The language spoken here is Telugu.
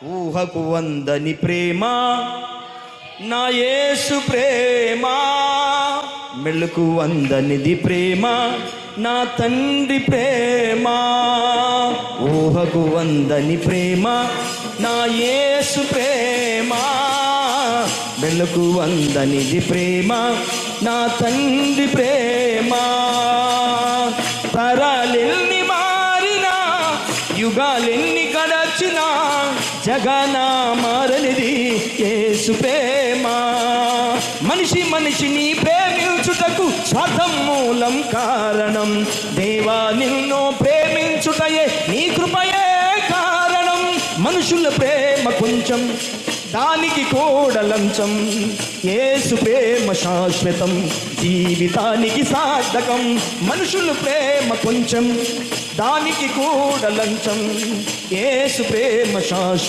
ఊహకు వందని ప్రేమ నా యేసు ప్రేమ, మెళ్ళకు వందనిది ప్రేమ నా తండ్రి ప్రేమ. ఊహకు వందని ప్రేమ నా యేసు ప్రేమ, మెళ్ళకు వందనిది ప్రేమ నా తండ్రి ప్రేమ. తరాలెన్ని మారినా, యుగాలెన్ని గడచినా, జగనా మారనిది యేసు ప్రేమ. మనిషి మనిషిని ప్రేమించుటకు స్వార్థం మూలం కారణం. దేవా నిన్ను ప్రేమించుటయే నీ కృపయే కారణం. మనుషుల ప్రేమ కొంచెం, దానికి కూడా లంచం. యేసు ప్రేమ శాశ్వతం, జీవితానికి సార్థకం. మనుషుల ప్రేమ కొంచెం, దానికి కూడా లంచం. యేసు ప్రేమ శాశ్వతం.